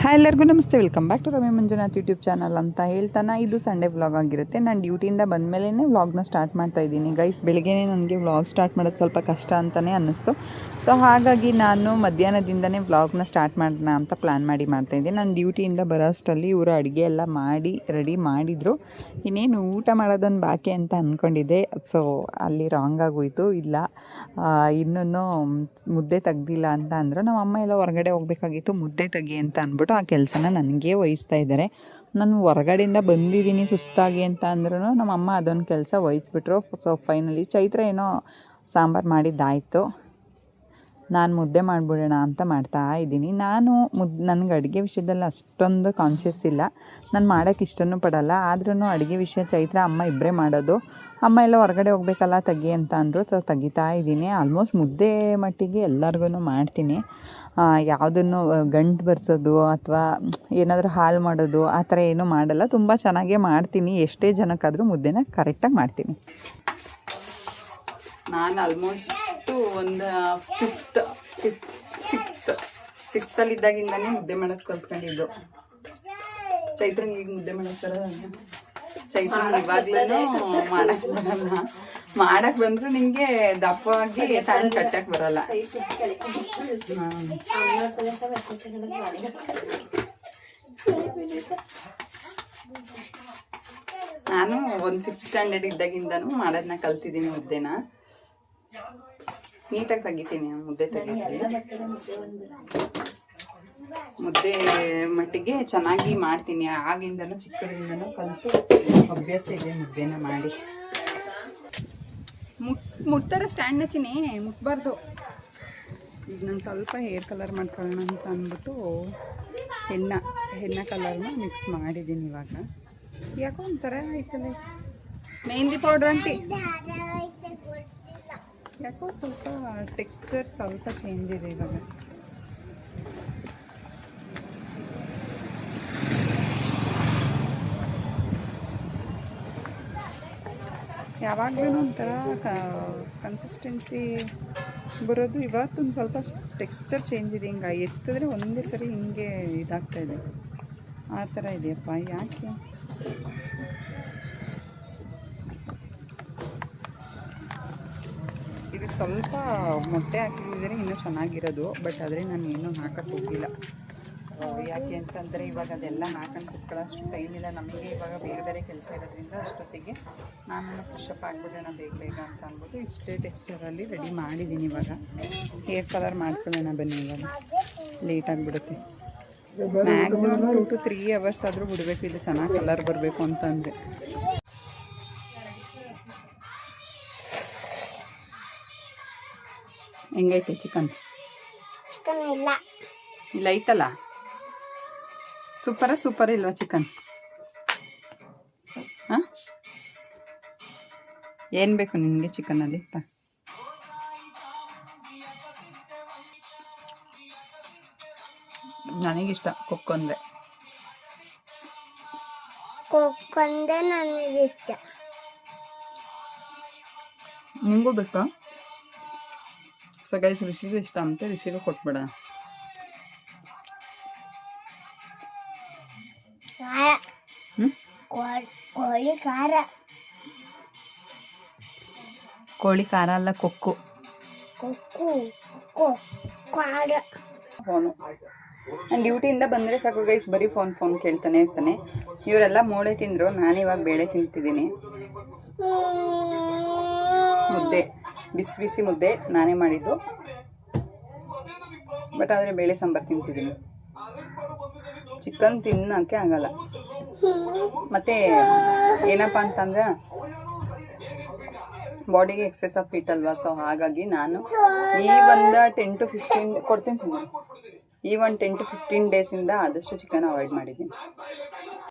Hi ಎಲ್ಲರಿಗೂ ನಮಸ್ತೆ, welcome back to Ravi Manjunath YouTube channel ಅಂತ ಹೇಳ್ತಾನೆ. ಇದು ಸಂಡೇ ವ್ಲಾಗ್ ಆಗಿರುತ್ತೆ. ನಾನು ಡ್ಯೂಟಿಯಿಂದ ಬಂದಮೇಲೆ ವ್ಲಾಗ್ನ ಸ್ಟಾರ್ಟ್ ಮಾಡ್ತಾ ಇದ್ದೀನಿ ಗೈಸ್. ಬೆಳಗ್ಗೆ ನನಗೆ ವ್ಲಾಗ್ ಸ್ಟಾರ್ಟ್ ಮಾಡೋದು ಸ್ವಲ್ಪ ಕಷ್ಟ ಅಂತಲೇ ಅನ್ನಿಸ್ತು. ಸೊ ಹಾಗಾಗಿ ನಾನು ಮಧ್ಯಾಹ್ನದಿಂದನೇ ವ್ಲಾಗ್ನ ಸ್ಟಾರ್ಟ್ ಮಾಡೋಣ ಅಂತ ಪ್ಲ್ಯಾನ್ ಮಾಡ್ತಾಯಿದ್ದೆ. ನಾನು ಡ್ಯೂಟಿಯಿಂದ ಬರೋ ಅಷ್ಟರಲ್ಲಿ ಇವರು ಅಡುಗೆ ಎಲ್ಲ ಮಾಡಿ ರೆಡಿ ಮಾಡಿದರು. ಇನ್ನೇನು ಊಟ ಮಾಡೋದೊಂದು ಬಾಕಿ ಅಂತ ಅಂದ್ಕೊಂಡಿದ್ದೆ. ಸೊ ಅಲ್ಲಿ ರಾಂಗ್ ಆಗೋಯಿತು. ಇಲ್ಲ ಇನ್ನೂ ಮುದ್ದೆ ತೆಗ್ದಿಲ್ಲ ಅಂತ ಅಂದರು. ನಮ್ಮ ಅಮ್ಮ ಎಲ್ಲ ಹೊರಗಡೆ ಹೋಗಬೇಕಾಗಿತ್ತು, ಮುದ್ದೆ ತೆಗಿ ಅಂತ ಅಂದ್ಬಿಟ್ಟು ಆ ಕೆಲಸನ ನನಗೆ ವಹಿಸ್ತಾ ಇದ್ದಾರೆ. ನಾನು ಹೊರಗಡೆಯಿಂದ ಬಂದಿದ್ದೀನಿ ಸುಸ್ತಾಗಿ ಅಂತ ಅಂದ್ರೂ ನಮ್ಮ ಅಮ್ಮ ಅದೊಂದು ಕೆಲಸ ವಹಿಸ್ಬಿಟ್ರು. ಸೊ ಫೈನಲಿ ಚೈತ್ರ ಏನೋ ಸಾಂಬಾರು ಮಾಡಿದ್ದಾಯಿತು. ನಾನು ಮುದ್ದೆ ಮಾಡಿಬಿಡೋಣ ಅಂತ ಮಾಡ್ತಾ ಇದ್ದೀನಿ. ನಾನು ನನಗೆ ಅಡುಗೆ ವಿಷಯದಲ್ಲಿ ಅಷ್ಟೊಂದು ಕಾನ್ಷಿಯಸ್ ಇಲ್ಲ. ನಾನು ಮಾಡೋಕ್ಕೆ ಇಷ್ಟನೂ ಪಡಲ್ಲ. ಆದ್ರೂ ಅಡುಗೆ ವಿಷಯ ಚೈತ್ರ ಅಮ್ಮ ಇಬ್ಬರೇ ಮಾಡೋದು. ಅಮ್ಮ ಎಲ್ಲ ಹೊರಗಡೆ ಹೋಗಬೇಕಲ್ಲ ತೆಗಿ ಅಂತ ಅಂದರು. ಸೊ ತೆಗಿತಾ ಇದ್ದೀನಿ. ಆಲ್ಮೋಸ್ಟ್ ಮುದ್ದೆ ಮಟ್ಟಿಗೆ ಎಲ್ಲರಿಗೂ ಮಾಡ್ತೀನಿ. ಯಾವುದನ್ನು ಗಂಟು ಬರ್ಸೋದು ಅಥವಾ ಏನಾದರೂ ಹಾಳು ಮಾಡೋದು ಆ ಥರ ಏನೂ ಮಾಡಲ್ಲ. ತುಂಬ ಚೆನ್ನಾಗೇ ಮಾಡ್ತೀನಿ. ಎಷ್ಟೇ ಜನಕ್ಕಾದರೂ ಮುದ್ದೆನ ಕರೆಕ್ಟಾಗಿ ಮಾಡ್ತೀನಿ. ನಾನು ಆಲ್ಮೋಸ್ಟು ಒಂದು ಸಿಕ್ಸ್ತಲ್ಲಿದ್ದಾಗಿಂದನೇ ಮುದ್ದೆ ಮಾಡೋದು ಕಲ್ತ್ಕೊಂಡಿದ್ದು. ಚೈತ್ರಂಗೆ ಈಗ ಮುದ್ದೆ ಮಾಡೋದು ಥರ ಚೈತ್ರ ಇವಾಗ್ಲೂ ಮಾಡಕ್ಕೆ ಬರಲ್ಲ. ಮಾಡಕ್ಕೆ ಬಂದರೂ ನಿಮಗೆ ದಪ್ಪವಾಗಿ ತಂದು ಕಟ್ಟಕ್ಕೆ ಬರಲ್ಲ. ನಾನು ಒಂದು 5th ಸ್ಟ್ಯಾಂಡರ್ಡ್ ಇದ್ದಾಗಿಂದನೂ ಮಾಡೋದನ್ನ ಕಲ್ತಿದ್ದೀನಿ. ಮುದ್ದೆನ ನೀಟಾಗಿ ತೆಗಿತೀನಿ. ಮುದ್ದೆ ಮುದ್ದೆ ಮಟ್ಟಿಗೆ ಚೆನ್ನಾಗಿ ಮಾಡ್ತೀನಿ. ಆಗಿಂದನೂ ಚಿಕ್ಕದಿಂದನೂ ಕಲಿತು ಅಭ್ಯಾಸ ಇದೆ ಮುದ್ದೆನ ಮಾಡಿ. ಮುಟ್ತಾರೆ ಸ್ಟ್ಯಾಂಡ್ನ ಚಿನ್ನಿ, ಮುಟ್ಬಾರ್ದು. ಈಗ ನಾನು ಸ್ವಲ್ಪ ಹೇರ್ ಕಲರ್ ಮಾಡ್ಕೊಳ್ಳೋಣ ಅಂತ ಅಂದ್ಬಿಟ್ಟು ಹೆನ್ನ ಕಲರ್ನ ಮಿಕ್ಸ್ ಮಾಡಿದ್ದೀನಿ. ಇವಾಗ ಯಾಕೋ ಒಂಥರ ಆಯ್ತಲ್ಲ ಮೆಹಂದಿ ಪೌಡ್ರ್ ಅಂಟಿ. ಯಾಕೋ ಸ್ವಲ್ಪ ಟೆಕ್ಸ್ಚರ್ ಸ್ವಲ್ಪ ಚೇಂಜ್ ಇದೆ ಇವಾಗ. ಯಾವಾಗಲೂ ಒಂಥರ ಕನ್ಸಿಸ್ಟೆನ್ಸಿ ಬರೋದು. ಇವತ್ತೊಂದು ಸ್ವಲ್ಪ ಟೆಕ್ಸ್ಚರ್ ಚೇಂಜ್ ಇದೆ. ಹಿಂಗೆ ಎತ್ತಿದ್ರೆ ಒಂದೇ ಸರಿ ಹಿಂಗೆ ಇದಾಗ್ತಾಯಿದೆ. ಆ ಥರ ಇದೆಯಪ್ಪ, ಯಾಕೆ? ಇದಕ್ಕೆ ಸ್ವಲ್ಪ ಮೊಟ್ಟೆ ಹಾಕಿದ್ರೆ ಇನ್ನೂ ಚೆನ್ನಾಗಿರೋದು. ಬಟ್ ಆದರೆ ನಾನು ಏನೂ ಹಾಕಕ್ಕೆ ಹೋಗಿಲ್ಲ. ಯಾಕೆ ಅಂತಂದರೆ ಇವಾಗ ಅದೆಲ್ಲ ಹಾಕೊಂಡು ಕುತ್ಕೊಳ್ಳೋಷ್ಟು ಟೈಮ್ ಇಲ್ಲ ನಮಗೆ. ಇವಾಗ ಬೇರೆ ಬೇರೆ ಕೆಲಸ ಇರೋದ್ರಿಂದ ಅಷ್ಟೊತ್ತಿಗೆ ನಾನು ಫ್ರೆಶಪ್ ಆಗಿಬಿಡೋಣ ಬೇಗ ಅಂತ ಅಂದ್ಬಿಟ್ಟು ಇಷ್ಟೇ ಟೆಕ್ಸ್ಚರಲ್ಲಿ ರೆಡಿ ಮಾಡಿದ್ದೀನಿ. ಇವಾಗ ಹೇರ್ ಕಲರ್ ಮಾಡ್ಕೊಳ್ಳೋಣ ಬನ್ನಿ. ಇವಾಗ ಲೇಟ್ ಆಗಿಬಿಡುತ್ತೆ. ಮ್ಯಾಕ್ಸಿಮಮ್ 2 to 3 hours ಆದರೂ ಬಿಡಬೇಕು ಇದು ಚೆನ್ನಾಗಿ ಕಲರ್ ಬರಬೇಕು ಅಂತಂದರೆ. ಹೆಂಗೈತೆ ಚಿಕನ್? ಇಲ್ಲ ಐತಲ್ಲ, ಸೂಪರ್ ಇಲ್ವಾ ಚಿಕನ್? ಹಾಂ, ಏನು ಬೇಕು ನಿನಗೆ ಚಿಕನಲ್ಲಿ? ನನಗಿಷ್ಟ ಕೊಕ್ಕೋ ಅಂದರೆ. ನನಗೆ ಇಷ್ಟ. ನಿಮಗೂ ಬೇಕಾ? ಸೊ ಗೈಸ್, ಋಷಿಗೂ ಇಷ್ಟ ಅಂತೆ. ಋಷಿಗೂ ಕೊಟ್ಬಿಡ. ಕೋಳಿ ಖಾರ ಅಲ್ಲ, ಕೊಕ್ಕು. ಫೋನು ನಾನು ಡ್ಯೂಟಿಯಿಂದ ಬಂದರೆ ಸಾಕು ಗೈಸ್, ಬರೀ ಫೋನ್ ಕೇಳ್ತಾನೆ ಇರ್ತಾನೆ. ಇವರೆಲ್ಲ ಮೋಳೆ ತಿಂದರು, ನಾನಿವಾಗ ಬೇಳೆ ತಿಂತಿದ್ದೀನಿ. ಮುದ್ದೆ ಬಿಸಿ ಮುದ್ದೆ ನಾನೇ ಮಾಡಿದ್ದು. ಬಟ್ ಆದರೆ ಬೇಳೆ ಸಾಂಬಾರು ತಿಂತಿದ್ದೀನಿ. ಚಿಕನ್ ತಿನ್ನೋಕ್ಕೆ ಆಗಲ್ಲ. ಮತ್ತು ಏನಪ್ಪ ಅಂತಂದರೆ ಬಾಡಿಗೆ ಎಕ್ಸೆಸ್ ಆಫ್ ಹೀಟ್ ಅಲ್ವಾ. ಸೊ ಹಾಗಾಗಿ ನಾನು ಈ ಒಂದು 10 to 15 ಕೊಡ್ತೀನಿ ಸುಮ್ಮನೆ. ಈ ಒಂದು 10 to 15 ಡೇಸಿಂದ ಆದಷ್ಟು ಚಿಕನ್ ಅವಾಯ್ಡ್ ಮಾಡಿದ್ದೀನಿ.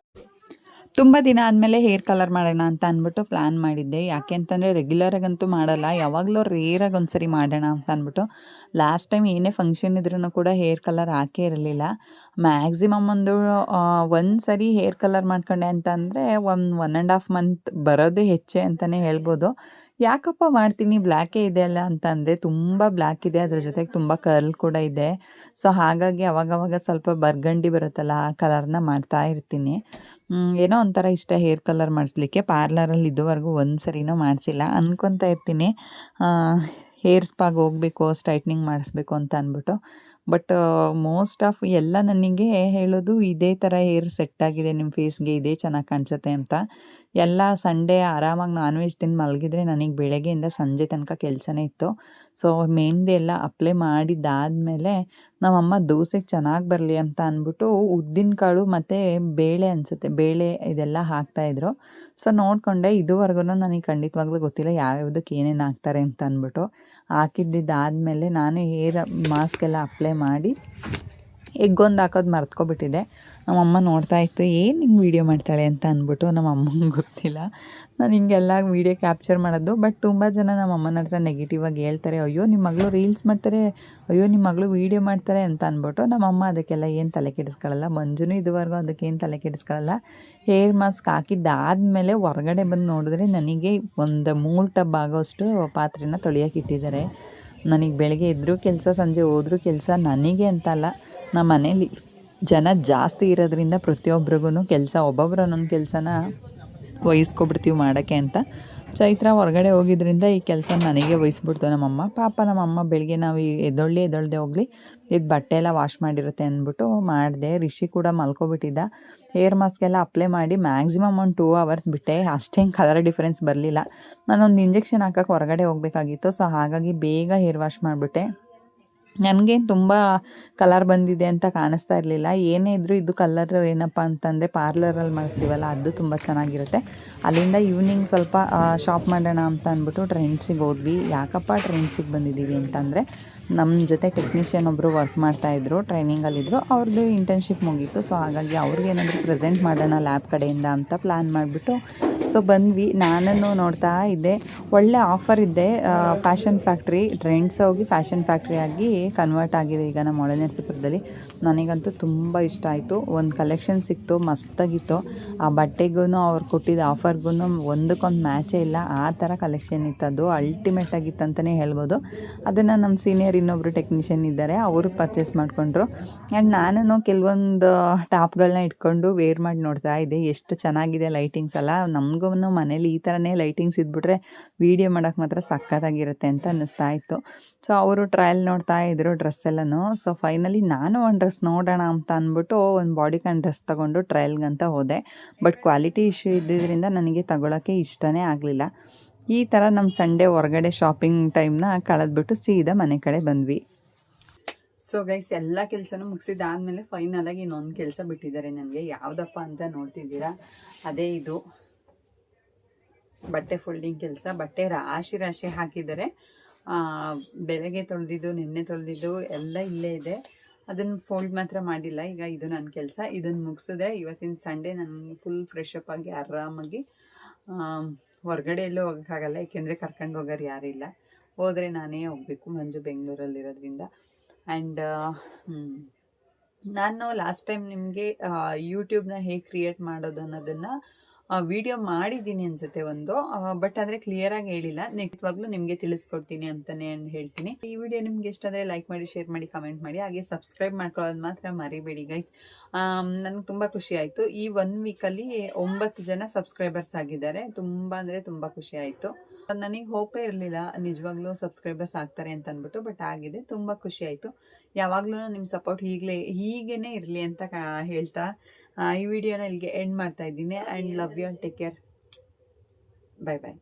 ತುಂಬ ದಿನ ಆದಮೇಲೆ ಹೇರ್ ಕಲರ್ ಮಾಡೋಣ ಅಂತ ಅಂದ್ಬಿಟ್ಟು ಪ್ಲ್ಯಾನ್ ಮಾಡಿದ್ದೆ. ಯಾಕೆ ಅಂತಂದರೆ ರೆಗ್ಯುಲರಾಗಂತೂ ಮಾಡಲ್ಲ, ಯಾವಾಗಲೂ ರೇರಾಗಿ ಒಂದ್ಸರಿ ಮಾಡೋಣ ಅಂತ ಅಂದ್ಬಿಟ್ಟು. ಲಾಸ್ಟ್ ಟೈಮ್ ಏನೇ ಫಂಕ್ಷನ್ ಇದ್ರೂ ಕೂಡ ಹೇರ್ ಕಲರ್ ಹಾಕೇ ಇರಲಿಲ್ಲ. ಮ್ಯಾಕ್ಸಿಮಮ್ ಒಂದು ಸರಿ ಹೇರ್ ಕಲರ್ ಮಾಡ್ಕೊಂಡೆ ಅಂತ ಅಂದರೆ 1.5 month ಬರೋದೇ ಹೆಚ್ಚೆ ಅಂತಲೇ ಹೇಳ್ಬೋದು. ಯಾಕಪ್ಪ ಮಾಡ್ತೀನಿ ಬ್ಲ್ಯಾಕೇ ಇದೆ ಅಲ್ಲ ಅಂತ ಅಂದೆ. ತುಂಬ ಬ್ಲ್ಯಾಕ್ ಇದೆ, ಅದ್ರ ಜೊತೆಗೆ ತುಂಬ ಕರ್ಲ್ ಕೂಡ ಇದೆ. ಸೊ ಹಾಗಾಗಿ ಅವಾಗವಾಗ ಸ್ವಲ್ಪ ಬರ್ಗಂಡಿ ಬರುತ್ತಲ್ಲ ಆ ಕಲರ್ನ ಮಾಡ್ತಾ ಇರ್ತೀನಿ. ಏನೋ ಒಂಥರ ಇಷ್ಟ ಹೇರ್ ಕಲರ್ ಮಾಡಿಸ್ಲಿಕ್ಕೆ. ಪಾರ್ಲರಲ್ಲಿ ಇದುವರೆಗೂ ಒಂದು ಸರಿನೂ ಮಾಡಿಸಿಲ್ಲ. ಅಂದ್ಕೊತಾ ಇರ್ತೀನಿ ಹೇರ್ ಸ್ಪಾಗೆ ಹೋಗಬೇಕು, ಸ್ಟ್ರೈಟ್ನಿಂಗ್ ಮಾಡಿಸ್ಬೇಕು ಅಂತ ಅಂದ್ಬಿಟ್ಟು. ಬಟ್ ಮೋಸ್ಟ್ ಆಫ್ ಎಲ್ಲ ನನಗೆ ಹೇಳೋದು ಇದೇ ಥರ ಹೇರ್ ಸೆಟ್ ಆಗಿದೆ ನಿಮ್ಮ ಫೇಸ್ಗೆ, ಇದೇ ಚೆನ್ನಾಗಿ ಕಾಣಿಸುತ್ತೆ ಅಂತ. ಎಲ್ಲ ಸಂಡೇ ಆರಾಮಾಗಿ ನಾನ್ ವೆಜ್ ತಿಂದು ಮಲಗಿದ್ರೆ ನನಗೆ ಬೆಳಗ್ಗೆಯಿಂದ ಸಂಜೆ ತನಕ ಕೆಲಸನೇ ಇತ್ತು. ಸೊ ಮೆಹಂದಿ ಎಲ್ಲ ಅಪ್ಲೈ ಮಾಡಿದ್ದಾದಮೇಲೆ ನಮ್ಮಮ್ಮ ದೋಸೆಗೆ ಚೆನ್ನಾಗಿ ಬರಲಿ ಅಂತ ಅಂದ್ಬಿಟ್ಟು ಉದ್ದಿನ ಕಾಳು ಮತ್ತು ಬೇಳೆ ಅನಿಸುತ್ತೆ, ಬೇಳೆ ಇದೆಲ್ಲ ಹಾಕ್ತಾಯಿದ್ರು. ಸೊ ನೋಡಿಕೊಂಡೆ. ಇದುವರೆಗೂ ನನಗೆ ಖಂಡಿತವಾಗ್ಲೂ ಗೊತ್ತಿಲ್ಲ ಯಾವ್ಯಾವುದಕ್ಕೆ ಏನೇನು ಹಾಕ್ತಾರೆ ಅಂತ ಅಂದ್ಬಿಟ್ಟು. ಹಾಕಿದ್ದಾದಮೇಲೆ ನಾನು ಹೇರ್ ಮಾಸ್ಕ್ ಎಲ್ಲ ಅಪ್ಲೈ ಮಾಡಿ ಎಗ್ಗೊಂದು ಹಾಕೋದು ಮರ್ತ್ಕೊಬಿಟ್ಟಿದ್ದೆ. ನಮ್ಮಮ್ಮ ನೋಡ್ತಾ ಇತ್ತು, ಏನು ಹಿಂಗೆ ವೀಡಿಯೋ ಮಾಡ್ತಾಳೆ ಅಂತ ಅಂದ್ಬಿಟ್ಟು. ನಮ್ಮ ಅಮ್ಮಂಗೆ ಗೊತ್ತಿಲ್ಲ ನಾನು ಹಿಂಗೆಲ್ಲ ವೀಡಿಯೋ ಕ್ಯಾಪ್ಚರ್ ಮಾಡೋದು. ಬಟ್ ತುಂಬ ಜನ ನಮ್ಮ ಅಮ್ಮನ ಹತ್ರ ನೆಗೆಟಿವ್ ಆಗಿ ಹೇಳ್ತಾರೆ, ಅಯ್ಯೋ ನಿಮ್ಮ ಮಗಳು ರೀಲ್ಸ್ ಮಾಡ್ತಾರೆ, ಅಯ್ಯೋ ನಿಮ್ಮ ಮಗಳು ವೀಡಿಯೋ ಮಾಡ್ತಾರೆ ಅಂತ ಅಂದ್ಬಿಟ್ಟು. ನಮ್ಮಮ್ಮ ಅದಕ್ಕೆಲ್ಲ ಏನು ತಲೆ ಕೆಡಿಸ್ಕೊಳ್ಳಲ್ಲ. ಮಂಜುನೂ ಇದುವರೆಗೂ ಅದಕ್ಕೇನು ತಲೆ ಕೆಡಿಸ್ಕೊಳ್ಳಲ್ಲ. ಹೇರ್ ಮಾಸ್ಕ್ ಹಾಕಿದ್ದಾದಮೇಲೆ ಹೊರಗಡೆ ಬಂದು ನೋಡಿದ್ರೆ ನನಗೆ ಒಂದು 3 ಟಬ್ ಆಗೋಷ್ಟು ಪಾತ್ರೆನ ತೊಳೆಯೋಕೆ ಇಟ್ಟಿದ್ದಾರೆ. ನನಗೆ ಬೆಳಗ್ಗೆ ಎದ್ರೂ ಕೆಲಸ, ಸಂಜೆ ಹೋದ್ರೂ ಕೆಲಸ. ನನಗೆ ಅಂತಲ್ಲ, ನಮ್ಮ ಮನೇಲಿ ಜನ ಜಾಸ್ತಿ ಇರೋದ್ರಿಂದ ಪ್ರತಿಯೊಬ್ಬರಿಗೂ ಕೆಲಸ, ಒಬ್ಬೊಬ್ಬರು ಒಂದೊಂದು ಕೆಲಸನ ವಹಿಸ್ಕೊಬಿಡ್ತೀವಿ ಮಾಡೋಕ್ಕೆ ಅಂತ. ಚೈತ್ರ ಹೊರಗಡೆ ಹೋಗಿದ್ರಿಂದ ಈ ಕೆಲಸ ನನಗೆ ವಹಿಸ್ಬಿಡ್ತು ನಮ್ಮಮ್ಮ. ಪಾಪ ನಮ್ಮಮ್ಮ ಬೆಳಗ್ಗೆ ನಾವು ಎದ್ದೊಳ್ದೆ ಹೋಗಲಿ, ಇದು ಬಟ್ಟೆ ಎಲ್ಲ ವಾಶ್ ಮಾಡಿರುತ್ತೆ ಅಂದ್ಬಿಟ್ಟು ಮಾಡಿದೆ. ರಿಷಿ ಕೂಡ ಮಲ್ಕೊಬಿಟ್ಟಿದ್ದ. ಹೇರ್ ಮಾಸ್ಕ್ ಎಲ್ಲ ಅಪ್ಲೈ ಮಾಡಿ ಮ್ಯಾಕ್ಸಿಮಮ್ ಒಂದು 2 ಅವರ್ಸ್ ಬಿಟ್ಟೆ. ಅಷ್ಟೇನು ಕಲರ್ ಡಿಫ್ರೆನ್ಸ್ ಬರಲಿಲ್ಲ. ನಾನೊಂದು ಇಂಜೆಕ್ಷನ್ ಹಾಕೋಕ್ಕೆ ಹೊರಗಡೆ ಹೋಗಬೇಕಾಗಿತ್ತು. ಸೊ ಹಾಗಾಗಿ ಬೇಗ ಹೇರ್ ವಾಶ್ ಮಾಡಿಬಿಟ್ಟೆ. ನನಗೇನು ತುಂಬ ಕಲರ್ ಬಂದಿದೆ ಅಂತ ಕಾಣಿಸ್ತಾ ಇರಲಿಲ್ಲ. ಏನೇ ಇದ್ದರೂ ಇದು ಕಲರ್ ಏನಪ್ಪ ಅಂತಂದರೆ ಪಾರ್ಲರಲ್ಲಿ ಮಾಡಿಸ್ತೀವಲ್ಲ ಅದು ತುಂಬ ಚೆನ್ನಾಗಿರುತ್ತೆ. ಅಲ್ಲಿಂದ ಈವ್ನಿಂಗ್ ಸ್ವಲ್ಪ ಶಾಪ್ ಮಾಡೋಣ ಅಂತ ಅಂದ್ಬಿಟ್ಟು ಟ್ರೆಂಡ್ಸಿಗೆ ಹೋದ್ವಿ. ಯಾಕಪ್ಪ ಟ್ರೆಂಡ್ಸಿಗೆ ಬಂದಿದ್ದೀವಿ ಅಂತಂದರೆ ನಮ್ಮ ಜೊತೆ ಟೆಕ್ನಿಷಿಯನ್ ಒಬ್ಬರು ವರ್ಕ್ ಮಾಡ್ತಾಯಿದ್ರು, ಟ್ರೈನಿಂಗಲ್ಲಿದ್ದರು. ಅವ್ರದ್ದು ಇಂಟರ್ನ್ಶಿಪ್ ಮುಗೀತು. ಸೊ ಹಾಗಾಗಿ ಅವ್ರಿಗೇನಾದರೂ ಪ್ರೆಸೆಂಟ್ ಮಾಡೋಣ ಲ್ಯಾಬ್ ಕಡೆಯಿಂದ ಅಂತ ಪ್ಲ್ಯಾನ್ ಮಾಡಿಬಿಟ್ಟು ಸೊ ಬಂದ್ವಿ. ನಾನು ನೋಡ್ತಾ ಇದ್ದೆ, ಒಳ್ಳೆ ಆಫರ್ ಇದ್ದೆ. ಫ್ಯಾಷನ್ ಫ್ಯಾಕ್ಟ್ರಿ, ಟ್ರೆಂಡ್ಸ್ ಹೋಗಿ ಫ್ಯಾಷನ್ ಫ್ಯಾಕ್ಟ್ರಿ ಆಗಿ ಕನ್ವರ್ಟ್ ಆಗಿದೆ ಈಗ ನಮ್ಮ ಹೊಳೆನರಸೀಪುರದಲ್ಲಿ. ನನಗಂತೂ ತುಂಬ ಇಷ್ಟ ಆಯಿತು. ಒಂದು ಕಲೆಕ್ಷನ್ ಸಿಕ್ತು, ಮಸ್ತಾಗಿತ್ತು. ಆ ಬಟ್ಟೆಗೂ ಅವ್ರು ಕೊಟ್ಟಿದ್ದ ಆಫರ್ಗೂ ಒಂದಕ್ಕೊಂದು ಮ್ಯಾಚೇ ಇಲ್ಲ, ಆ ಥರ ಕಲೆಕ್ಷನ್ ಇತ್ತು. ಅದು ಅಲ್ಟಿಮೇಟ್ ಆಗಿತ್ತು ಅಂತಲೇ ಹೇಳ್ಬೋದು. ಅದನ್ನು ನಮ್ಮ ಸೀನಿಯರ್ ಇನ್ನೊಬ್ಬರು ಟೆಕ್ನಿಷಿಯನ್ ಇದ್ದಾರೆ, ಅವರು ಪರ್ಚೇಸ್ ಮಾಡಿಕೊಂಡ್ರು. ಆ್ಯಂಡ್ ನಾನು ಕೆಲವೊಂದು ಟಾಪ್ಗಳನ್ನ ಇಟ್ಕೊಂಡು ವೇರ್ ಮಾಡಿ ನೋಡ್ತಾ ಇದ್ದೆ. ಎಷ್ಟು ಚೆನ್ನಾಗಿದೆ ಲೈಟಿಂಗ್ಸ್ ಎಲ್ಲ. ನಮಗೂ ಮನೇಲಿ ಈ ಥರನೇ ಲೈಟಿಂಗ್ಸ್ ಇದ್ಬಿಟ್ರೆ ವೀಡಿಯೋ ಮಾಡೋಕ್ಕೆ ಮಾತ್ರ ಸಕ್ಕತ್ತಾಗಿರುತ್ತೆ ಅಂತ ಅನ್ನಿಸ್ತಾ ಇತ್ತು. ಸೊ ಅವರು ಟ್ರಯಲ್ ನೋಡ್ತಾ ಇದ್ರು ಡ್ರೆಸ್ ಎಲ್ಲನೂ. ಸೊ ಫೈನಲಿ ನಾನು ಒಂದು ಡ್ರೆಸ್ ನೋಡೋಣ ಅಂತ ಅಂದ್ಬಿಟ್ಟು ಒಂದು ಬಾಡಿಕಾನ್ ಡ್ರೆಸ್ ತೊಗೊಂಡು ಟ್ರಯಲ್ಗಂತ ಹೋದೆ. ಬಟ್ ಕ್ವಾಲಿಟಿ ಇಶ್ಯೂ ಇದ್ದಿದ್ದರಿಂದ ನನಗೆ ತಗೊಳ್ಳೋಕ್ಕೆ ಇಷ್ಟನೇ ಆಗಲಿಲ್ಲ. ಈ ಥರ ನಮ್ಮ ಸಂಡೇ ಹೊರಗಡೆ ಶಾಪಿಂಗ್ ಟೈಮ್ನ ಕಳೆದ್ಬಿಟ್ಟು ಸೀದಾ ಮನೆ ಕಡೆ ಬಂದ್ವಿ. ಸೊ ಗೈಸ್, ಎಲ್ಲ ಕೆಲಸನೂ ಮುಗಿಸಿದಾದ್ಮೇಲೆ ಫೈನಲಾಗಿ ಇನ್ನೊಂದು ಕೆಲಸ ಬಿಟ್ಟಿದ್ದಾರೆ ನನಗೆ. ಯಾವುದಪ್ಪ ಅಂತ ನೋಡ್ತಿದ್ದೀರಾ, ಅದೇ ಇದು ಬಟ್ಟೆ ಫೋಲ್ಡಿಂಗ್ ಕೆಲಸ. ಬಟ್ಟೆ ರಾಶಿ ಹಾಕಿದ್ದಾರೆ. ಬೆಳಗ್ಗೆ ತೊಳೆದಿದ್ದು, ನಿನ್ನೆ ತೊಳೆದಿದ್ದು ಎಲ್ಲ ಇಲ್ಲೇ ಇದೆ. ಅದನ್ನು ಫೋಲ್ಡ್ ಮಾತ್ರ ಮಾಡಿಲ್ಲ. ಈಗ ಇದು ನನ್ನ ಕೆಲಸ. ಇದನ್ನು ಮುಗಿಸಿದ್ರೆ ಇವತ್ತಿನ ಸಂಡೇ ನನಗೆ ಫುಲ್ ಫ್ರೆಶ್ ಅಪ್ ಆಗಿ ಆರಾಮಾಗಿ ಹೊರಗಡೆ ಎಲ್ಲೂ ಹೋಗೋಕ್ಕಾಗಲ್ಲ, ಏಕೆಂದರೆ ಕರ್ಕೊಂಡು ಹೋಗೋರು ಯಾರಿಲ್ಲ. ಹೋದರೆ ನಾನೇ ಹೋಗಬೇಕು, ಮಂಜು ಬೆಂಗಳೂರಲ್ಲಿರೋದ್ರಿಂದ. ಆ್ಯಂಡ್ ನಾನು ಲಾಸ್ಟ್ ಟೈಮ್ ನಿಮಗೆ ಯೂಟ್ಯೂಬ್ನ ಹೇಗೆ ಕ್ರಿಯೇಟ್ ಮಾಡೋದು ಅನ್ನೋದನ್ನು ವಿಡಿಯೋ ಮಾಡಿದ್ದೀನಿ ಅನ್ಸುತ್ತೆ ಒಂದು. ಬಟ್ ಆದರೆ ಕ್ಲಿಯರಾಗಿ ಹೇಳಿಲ್ಲ. ನಿಜವಾಗ್ಲೂ ನಿಮಗೆ ತಿಳಿಸ್ಕೊಡ್ತೀನಿ ಅಂತಲೇ ಹೇಳ್ತೀನಿ. ಈ ವಿಡಿಯೋ ನಿಮ್ಗೆ ಇಷ್ಟ ಆದರೆ ಲೈಕ್ ಮಾಡಿ, ಶೇರ್ ಮಾಡಿ, ಕಮೆಂಟ್ ಮಾಡಿ. ಹಾಗೆ ಸಬ್ಸ್ಕ್ರೈಬ್ ಮಾಡ್ಕೊಳ್ಳೋದು ಮಾತ್ರ ಮರಿಬೇಡಿ ಗೈಸ್. ನನಗೆ ತುಂಬ ಖುಷಿ ಆಯಿತು. ಈ 1 ವೀಕಲ್ಲಿ 9 ಜನ ಸಬ್ಸ್ಕ್ರೈಬರ್ಸ್ ಆಗಿದ್ದಾರೆ. ತುಂಬ ಅಂದರೆ ತುಂಬ ಖುಷಿ ಆಯಿತು. ನನಗೆ ಹೋಪೇ ಇರಲಿಲ್ಲ ನಿಜವಾಗ್ಲೂ ಸಬ್ಸ್ಕ್ರೈಬರ್ಸ್ ಆಗ್ತಾರೆ ಅಂತ ಅಂದ್ಬಿಟ್ಟು. ಬಟ್ ಆಗಿದೆ, ತುಂಬ ಖುಷಿ ಆಯಿತು. ಯಾವಾಗಲೂ ನಿಮ್ಮ ಸಪೋರ್ಟ್ ಹೀಗೇ ಇರಲಿ ಅಂತ ಹೇಳ್ತಾ ಈ ವಿಡಿಯೋನ ಇಲ್ಲಿಗೆ ಎಂಡ್ ಮಾಡ್ತಾ ಇದ್ದೀನಿ. And love you and take care. Bye bye.